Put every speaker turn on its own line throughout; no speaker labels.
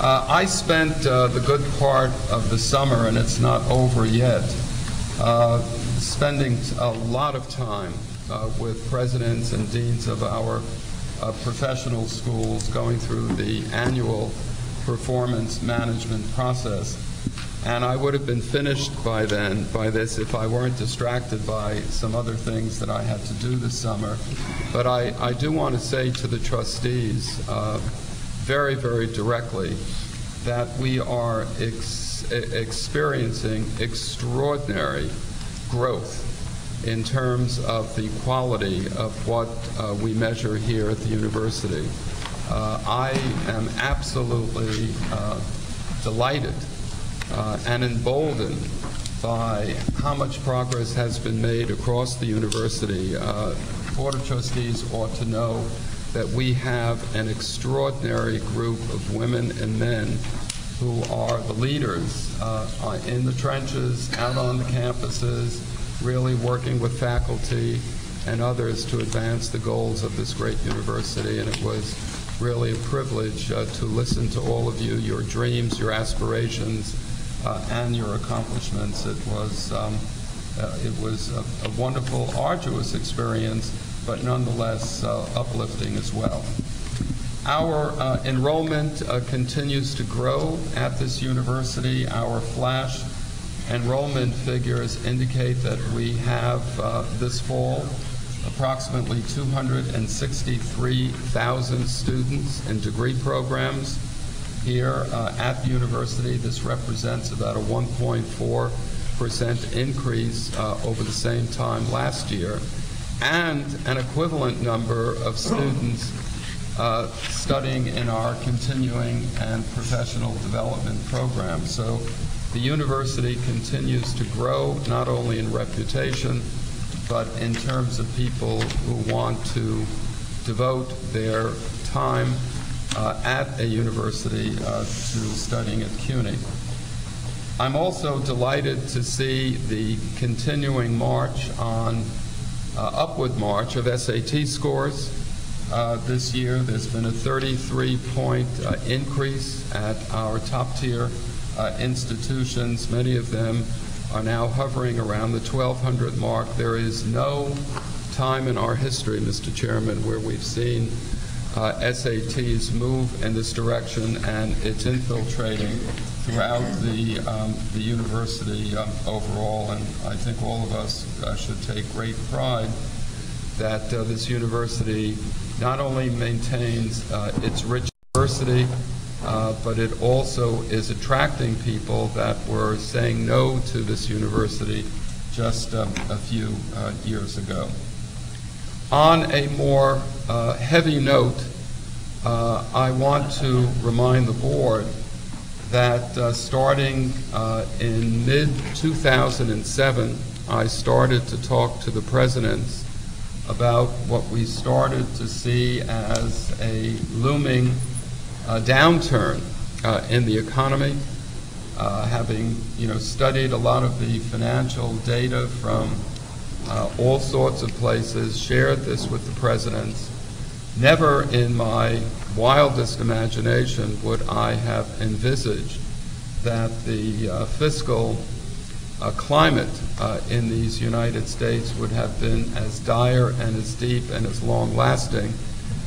I spent the good part of the summer, and it's not over yet, spending a lot of time with presidents and deans of our professional schools, going through the annual performance management process. And I would have been finished by this if I weren't distracted by some other things that I had to do this summer. But I do want to say to the trustees very, very directly that we are experiencing extraordinary growth in terms of the quality of what we measure here at the university. I am absolutely delighted and emboldened by how much progress has been made across the university. Board of Trustees ought to know that we have an extraordinary group of women and men who are the leaders in the trenches, out on the campuses, really working with faculty and others to advance the goals of this great university. And it was really a privilege to listen to all of you, your dreams, your aspirations, and your accomplishments. It was a wonderful, arduous experience, but nonetheless uplifting as well. Our enrollment continues to grow at this university. Our flash enrollment figures indicate that we have this fall approximately 263,000 students in degree programs here at the university. This represents about a 1.4% increase over the same time last year, and an equivalent number of students studying in our continuing and professional development programs. So the university continues to grow, not only in reputation, but in terms of people who want to devote their time at a university to studying at CUNY. I'm also delighted to see the continuing march on, upward march of SAT scores. This year there's been a 33-point increase at our top-tier institutions. Many of them are now hovering around the 1,200 mark. There is no time in our history, Mr. Chairman, where we've seen SATs move in this direction, and it's infiltrating throughout the university overall. And I think all of us should take great pride that this university not only maintains its rich diversity, but it also is attracting people that were saying no to this university just a few years ago. On a more heavy note, I want to remind the board that starting in mid-2007, I started to talk to the presidents about what we started to see as a looming downturn in the economy. Having studied a lot of the financial data from all sorts of places, shared this with the presidents. Never in my wildest imagination would I have envisaged that the fiscal climate in these United States would have been as dire and as deep and as long-lasting,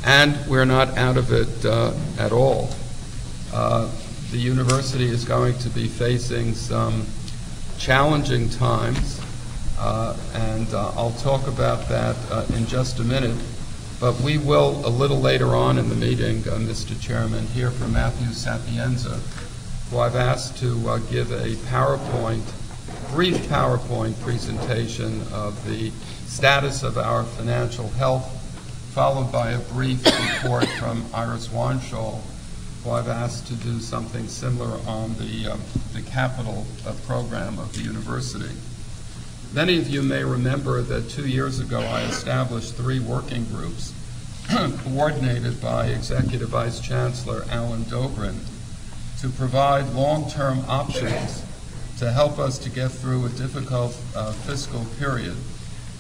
and we're not out of it at all. The university is going to be facing some challenging times, and I'll talk about that in just a minute. But we will, a little later on in the meeting, Mr. Chairman, hear from Matthew Sapienza, who I've asked to give a brief PowerPoint presentation of the status of our financial health, followed by a brief report from Iris Wanshall, who I've asked to do something similar on the capital program of the university. Many of you may remember that 2 years ago I established 3 working groups coordinated by Executive Vice Chancellor Alan Dobrin to provide long-term options to help us to get through a difficult fiscal period.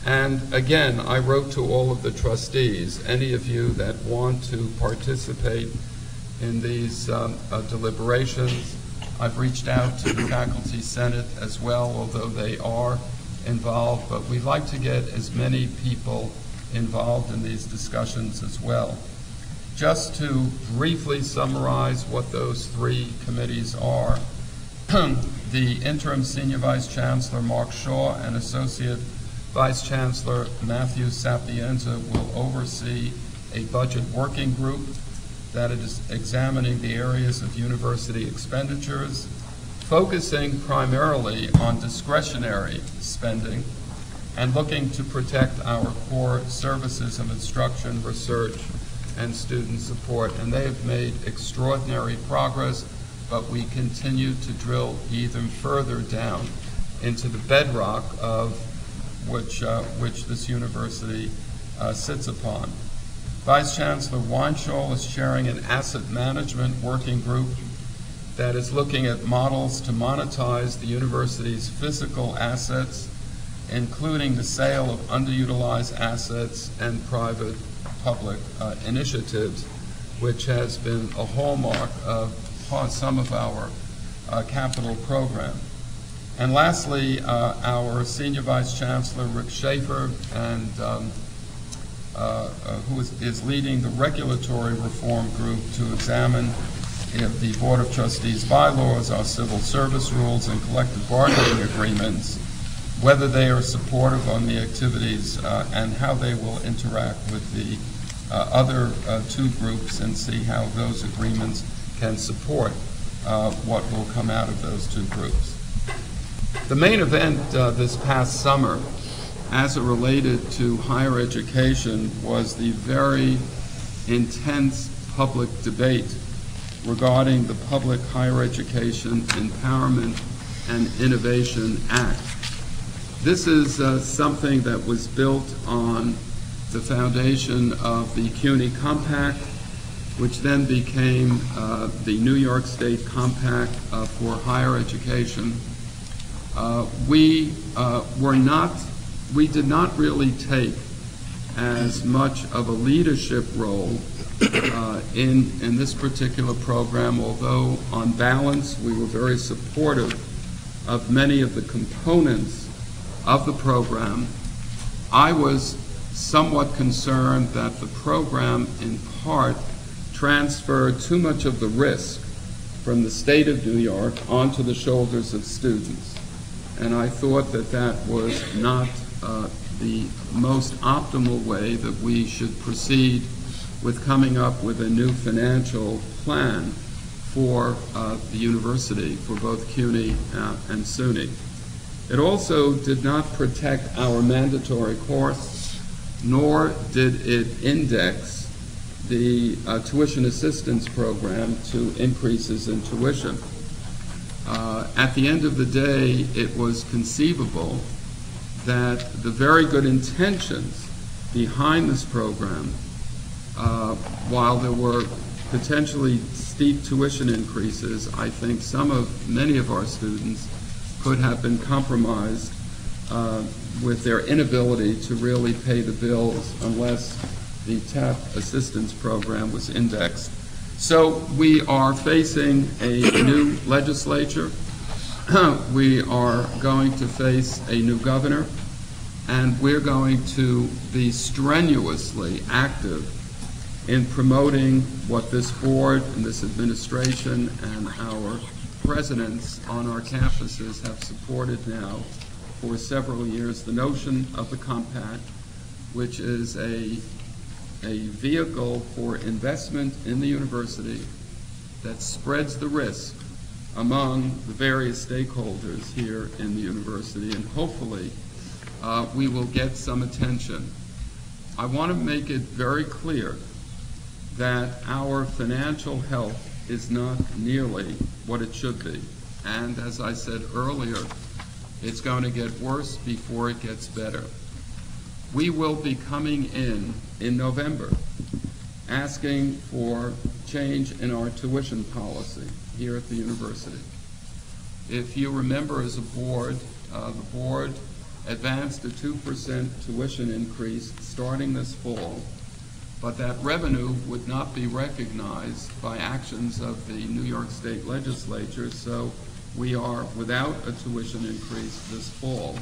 And again, I wrote to all of the trustees, any of you that want to participate in these deliberations. I've reached out to the Faculty Senate as well, although they are involved, but we'd like to get as many people involved in these discussions as well. Just to briefly summarize what those three committees are, the Interim Senior Vice Chancellor Mark Shaw and Associate Vice Chancellor Matthew Sapienza will oversee a budget working group that is examining the areas of university expenditures, focusing primarily on discretionary spending and looking to protect our core services of instruction, research, and student support. And they have made extraordinary progress, but we continue to drill even further down into the bedrock of which this university sits upon. Vice Chancellor Weinschall is chairing an asset management working group that is looking at models to monetize the university's physical assets, including the sale of underutilized assets and private-public initiatives, which has been a hallmark of some of our capital program. And lastly, our Senior Vice Chancellor, Rick Schaefer, and who is leading the regulatory reform group to examine the Board of Trustees bylaws, our civil service rules, and collective bargaining agreements, whether they are supportive on the activities and how they will interact with the other two groups, and see how those agreements can support what will come out of those two groups. The main event this past summer, as it related to higher education, was the very intense public debate regarding the Public Higher Education Empowerment and Innovation Act. This is something that was built on the foundation of the CUNY Compact, which then became the New York State Compact for Higher Education. We did not really take as much of a leadership role in this particular program, although on balance we were very supportive of many of the components of the program. I was somewhat concerned that the program in part transferred too much of the risk from the state of New York onto the shoulders of students. And I thought that that was not the most optimal way that we should proceed with coming up with a new financial plan for the university, for both CUNY and SUNY. It also did not protect our mandatory course, nor did it index the tuition assistance program to increases in tuition. At the end of the day, it was conceivable that the very good intentions behind this program, while there were potentially steep tuition increases, I think many of our students could have been compromised with their inability to really pay the bills unless the TAP assistance program was indexed. So we are facing a new legislature. We are going to face a new governor, and we're going to be strenuously active in promoting what this board and this administration and our presidents on our campuses have supported now for several years, the notion of the Compact, which is a vehicle for investment in the university that spreads the risk among the various stakeholders here in the university, and hopefully we will get some attention. I want to make it very clear that our financial health is not nearly what it should be. And as I said earlier, it's going to get worse before it gets better. We will be coming in November asking for change in our tuition policy here at the university. If you remember, as a board, the board advanced a 2% tuition increase starting this fall but that revenue would not be recognized by actions of the New York State Legislature, so we are without a tuition increase this fall.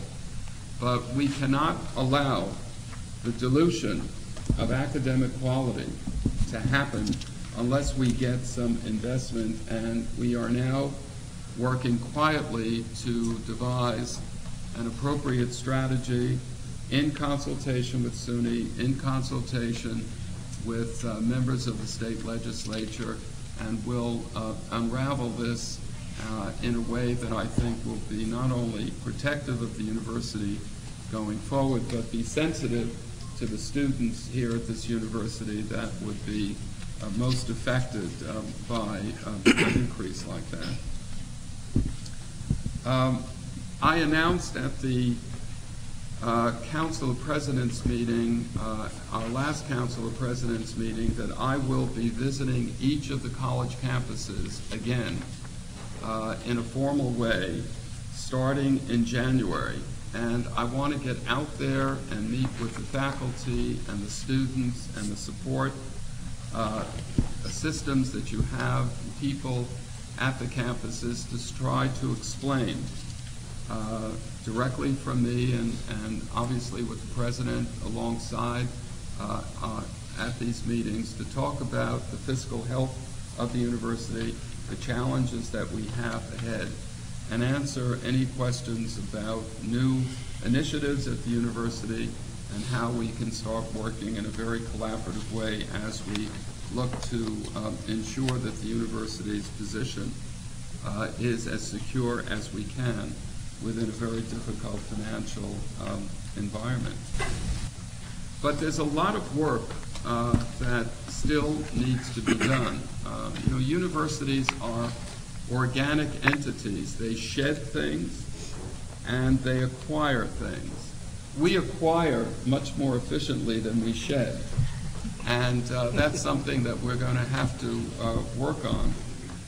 But we cannot allow the dilution of academic quality to happen unless we get some investment, and we are now working quietly to devise an appropriate strategy in consultation with SUNY, in consultation with members of the state legislature, and will unravel this in a way that I think will be not only protective of the university going forward, but be sensitive to the students here at this university that would be most affected by an increase like that. I announced at the Council of Presidents meeting, our last Council of Presidents meeting, that I will be visiting each of the college campuses again in a formal way starting in January. And I want to get out there and meet with the faculty and the students and the support systems that you have, people at the campuses, to try to explain directly from me and obviously with the President alongside at these meetings, to talk about the fiscal health of the university, the challenges that we have ahead, and answer any questions about new initiatives at the university and how we can start working in a very collaborative way as we look to ensure that the university's position is as secure as we can within a very difficult financial environment. But there's a lot of work that still needs to be done. You know, universities are organic entities. They shed things and they acquire things. We acquire much more efficiently than we shed, and that's something that we're going to have to work on.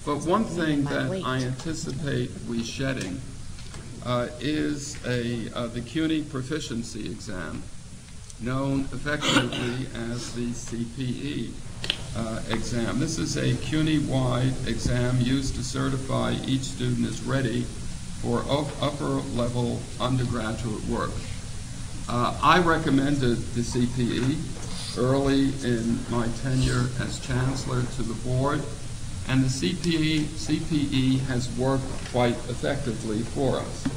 But one thing that I anticipate we shedding is the CUNY proficiency exam, known affectionately as the CPE exam. This is a CUNY-wide exam used to certify each student as ready for upper-level undergraduate work. I recommended the CPE early in my tenure as Chancellor to the board, and the CPE has worked quite effectively for us.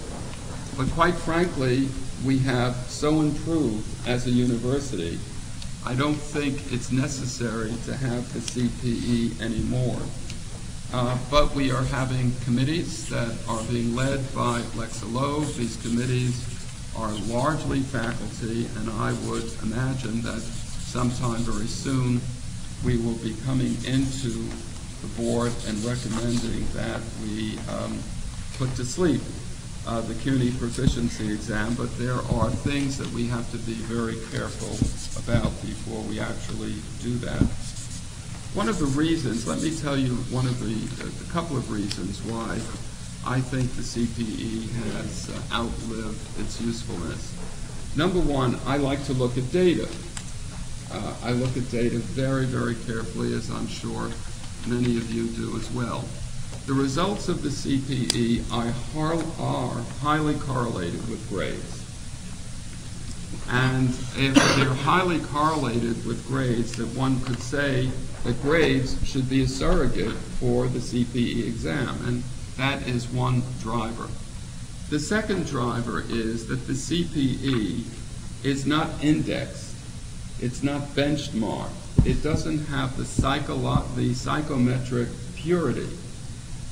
But quite frankly, we have so improved as a university, I don't think it's necessary to have the CPE anymore. But we are having committees that are being led by Lexa Loeb. These committees are largely faculty, and I would imagine that sometime very soon we will be coming into the board and recommending that we put to sleep the CUNY proficiency exam, but there are things that we have to be very careful about before we actually do that. One of the reasons, let me tell you a couple of reasons why I think the CPE has outlived its usefulness. Number one, I like to look at data. I look at data very, very carefully, as I'm sure many of you do as well. The results of the CPE are highly correlated with grades. And if they're highly correlated with grades, that one could say that grades should be a surrogate for the CPE exam, and that is one driver. The second driver is that the CPE is not indexed. It's not benchmarked. It doesn't have the psychometric purity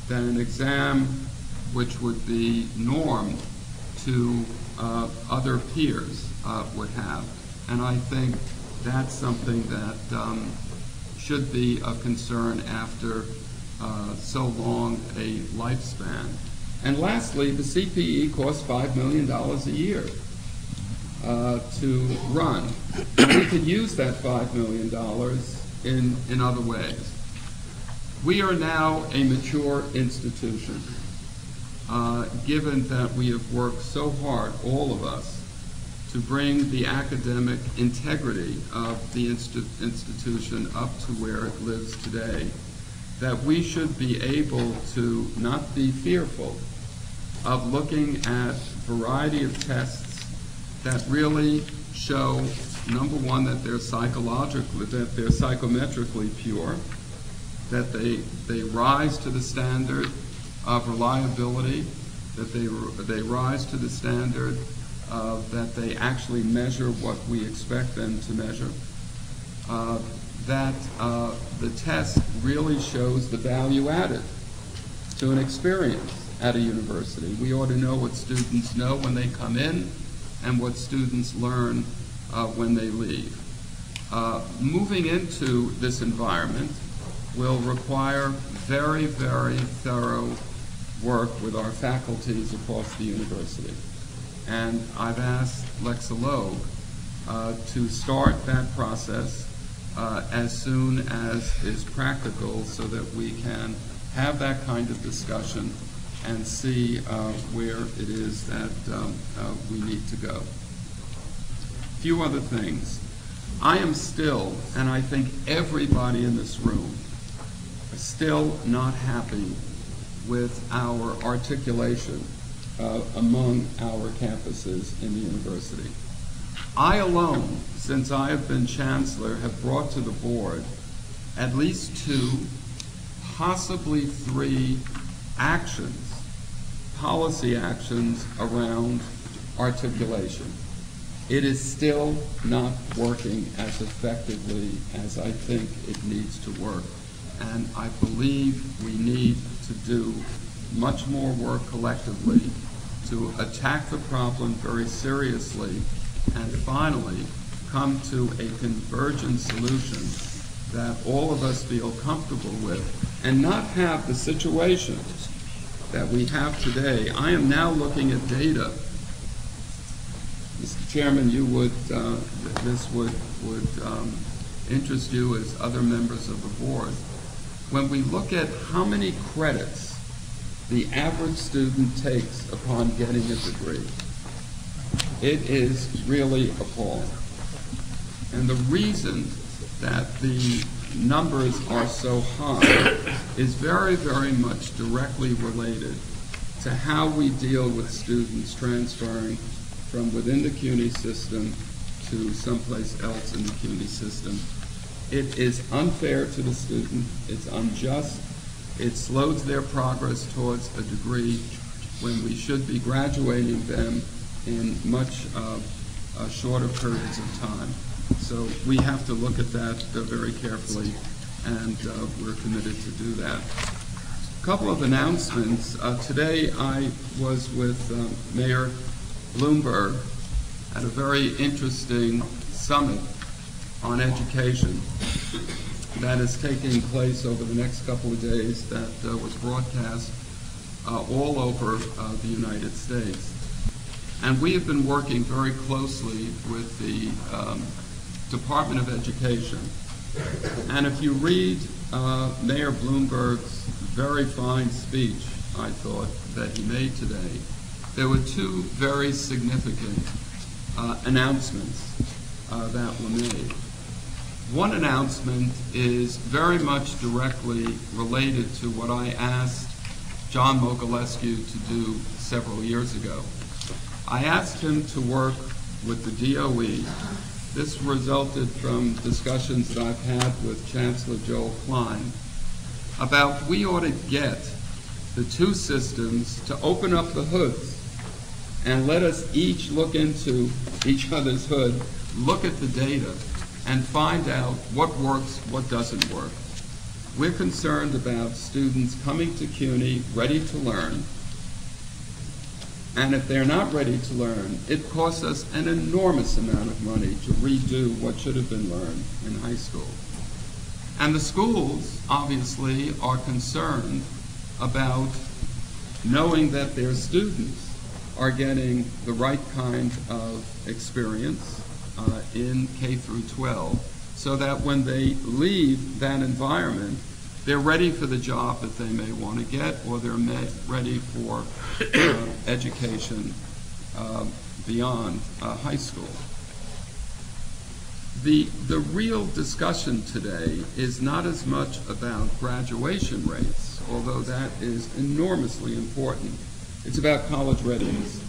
that an exam which would be normed to other peers would have. And I think that's something that should be of concern after so long a lifespan. And lastly, the CPE costs $5 million a year to run. We could use that $5 million in other ways. We are now a mature institution, given that we have worked so hard, all of us, to bring the academic integrity of the institution up to where it lives today, that we should be able to not be fearful of looking at a variety of tests that really show, number one, that they're psychologically, that they're psychometrically pure, that they rise to the standard of reliability, that they rise to the standard that they actually measure what we expect them to measure, that the test really shows the value added to an experience at a university. We ought to know what students know when they come in and what students learn when they leave. Moving into this environment will require very, very thorough work with our faculties across the university. And I've asked Lexologue to start that process as soon as is practical so that we can have that kind of discussion and see where it is that we need to go. A few other things. I am still, and I think everybody in this room, is still not happy with our articulation among our campuses in the university. I alone, since I have been chancellor, have brought to the board at least 2, possibly 3 actions, policy actions around articulation. It is still not working as effectively as I think it needs to work. And I believe we need to do much more work collectively to attack the problem very seriously and finally come to a convergent solution that all of us feel comfortable with and not have the situations that we have today. I am now looking at data. Mr. Chairman, you would, this would interest you as other members of the board. When we look at how many credits the average student takes upon getting a degree, it is really appalling. And the reason that the numbers are so high is very, very much directly related to how we deal with students transferring from within the CUNY system to someplace else in the CUNY system. It is unfair to the student, it's unjust, it slows their progress towards a degree when we should be graduating them in much shorter periods of time. So we have to look at that very carefully, and we're committed to do that. A couple of announcements. Today I was with Mayor Bloomberg at a very interesting summit on education that is taking place over the next couple of days that was broadcast all over the United States. And we have been working very closely with the Department of Education. And if you read Mayor Bloomberg's very fine speech, I thought, that he made today, there were 2 very significant announcements that were made. One announcement is very much directly related to what I asked John Mogilescu to do several years ago. I asked him to work with the DOE. This resulted from discussions that I've had with Chancellor Joel Klein about we ought to get the 2 systems to open up the hoods and let us each look into each other's hood, look at the data, and find out what works, what doesn't work. We're concerned about students coming to CUNY ready to learn, and if they're not ready to learn, it costs us an enormous amount of money to redo what should have been learned in high school. And the schools, obviously, are concerned about knowing that their students are getting the right kind of experience in K through 12, so that when they leave that environment, they're ready for the job that they may want to get, or they're ready for education beyond high school. The real discussion today is not as much about graduation rates, although that is enormously important. It's about college readiness.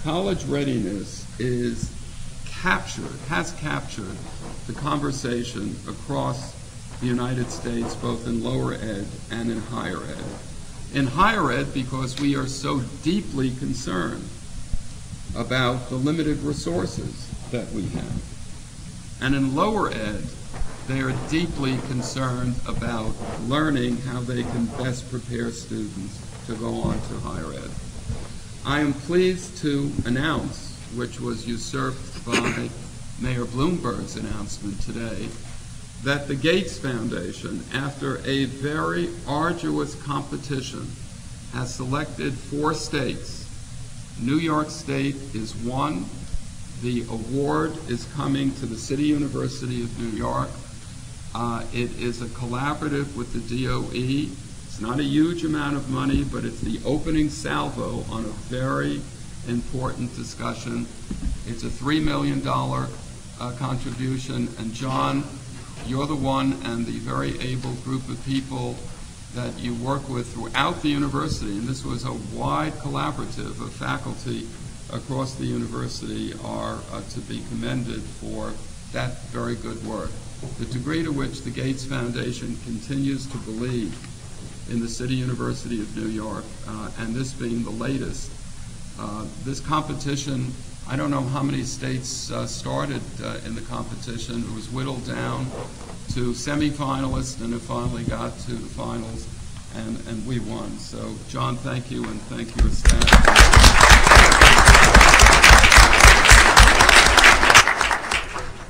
College readiness has captured the conversation across the United States, both in lower ed and in higher ed. In higher ed, because we are so deeply concerned about the limited resources that we have. And in lower ed, they are deeply concerned about learning how they can best prepare students to go on to higher ed. I am pleased to announce, which was usurped by Mayor Bloomberg's announcement today, that the Gates Foundation, after a very arduous competition, has selected 4 states. New York State is one. The award is coming to the City University of New York. It is a collaborative with the DOE. It's not a huge amount of money, but it's the opening salvo on a very important discussion. It's a $3 million contribution, and John, you're the one and the very able group of people that you work with throughout the university, and this was a wide collaborative of faculty across the university, are to be commended for that very good work. The degree to which the Gates Foundation continues to believe in the City University of New York, and this being the latest, this competition, I don't know how many states started in the competition. It was whittled down to semifinalists, and it finally got to the finals, and we won. So, John, thank you, and thank your staff.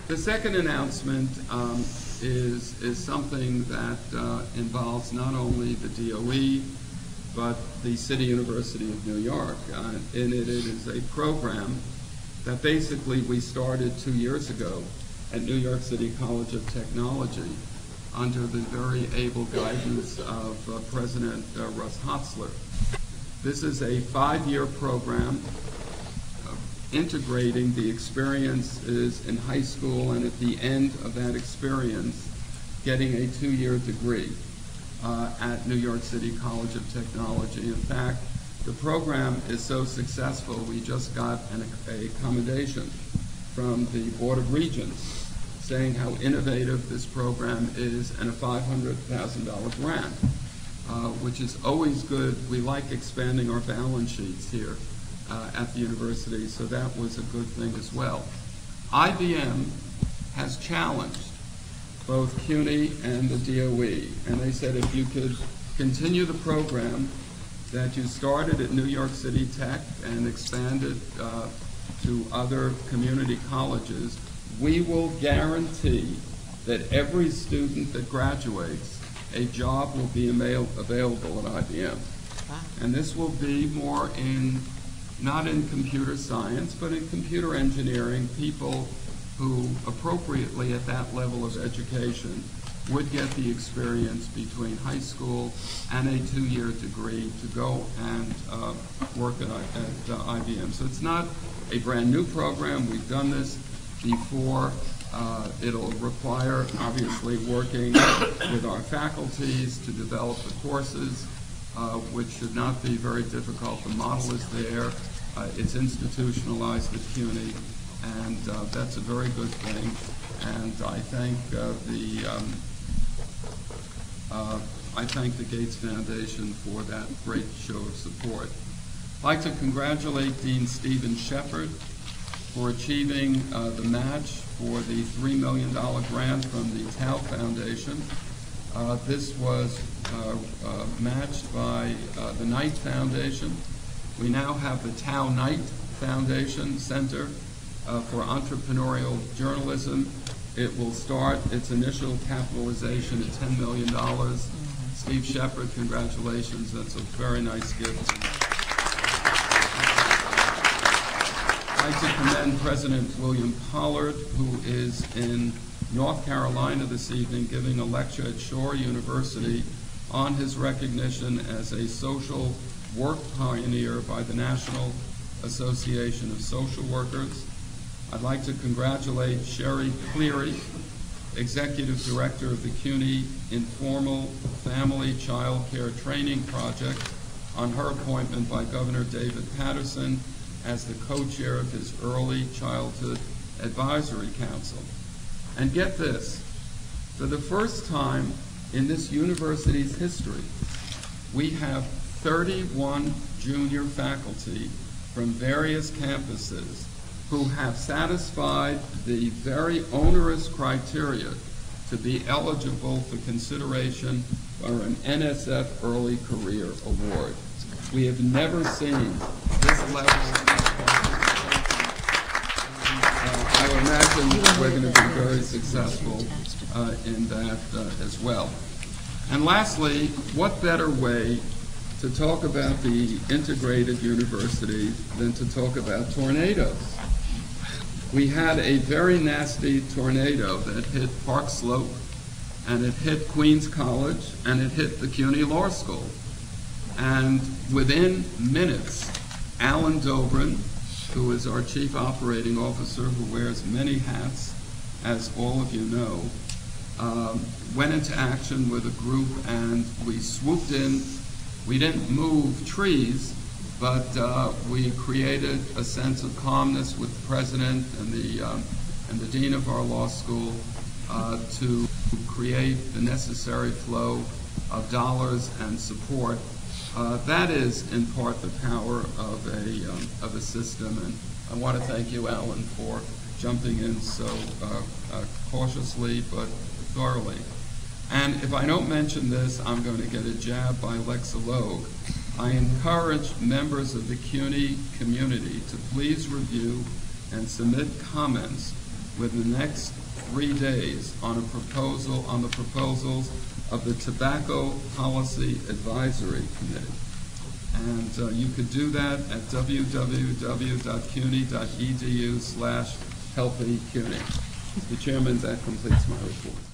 The second announcement is something that involves not only the DOE, but the City University of New York. And it is a program that basically we started 2 years ago at New York City College of Technology under the very able guidance of President Russ Hotzler. This is a 5-year program integrating the experiences in high school, and at the end of that experience, getting a 2-year degree at New York City College of Technology. In fact, the program is so successful, we just got a commendation from the Board of Regents saying how innovative this program is, and a $500,000 grant, which is always good. We like expanding our balance sheets here at the university, so that was a good thing as well. IBM has challenged both CUNY and the DOE, and they said if you could continue the program that you started at New York City Tech and expanded to other community colleges, we will guarantee that every student that graduates, a job will be available at IBM. Wow. And this will be more in, not in computer science, but in computer engineering. People who appropriately at that level of education would get the experience between high school and a 2-year degree to go and work at IBM. So it's not a brand new program. We've done this before. It'll require, obviously, working with our faculties to develop the courses, which should not be very difficult. The model is there. It's institutionalized at CUNY, and that's a very good thing. And I thank the Gates Foundation for that great show of support. I'd like to congratulate Dean Stephen Shepard for achieving the match for the $3 million grant from the Tao Foundation. This was matched by the Knight Foundation. We now have the Tao Knight Foundation Center for Entrepreneurial Journalism. It will start its initial capitalization at $10 million. Steve Shepard, congratulations. That's a very nice gift. I'd like to commend President William Pollard, who is in North Carolina this evening giving a lecture at Shore University on his recognition as a social work pioneer by the National Association of Social Workers. I'd like to congratulate Sherry Cleary, Executive Director of the CUNY Informal Family Child Care Training Project, on her appointment by Governor David Patterson as the co-chair of his Early Childhood Advisory Council. And get this, for the first time in this university's history, we have 31 junior faculty from various campuses who have satisfied the very onerous criteria to be eligible for consideration for an NSF Early Career Award. We have never seen this level I imagine we're going to be very successful in that as well. And lastly, what better way to talk about the integrated university than to talk about tornadoes? We had a very nasty tornado that hit Park Slope, and it hit Queens College, and it hit the CUNY Law School. And within minutes, Alan Dobrin, who is our Chief Operating Officer, who wears many hats, as all of you know, went into action with a group, and we swooped in. We didn't move trees, but we created a sense of calmness with the president and the dean of our law school to create the necessary flow of dollars and support. That is, in part, the power of a system, and I want to thank you, Alan, for jumping in so cautiously but thoroughly. And if I don't mention this, I'm going to get a jab by Lexologue. I encourage members of the CUNY community to please review and submit comments within the next 3 days on the proposals of the Tobacco Policy Advisory Committee. And you could do that at www.cuny.edu/healthycuny. Mr. Chairman, that completes my report.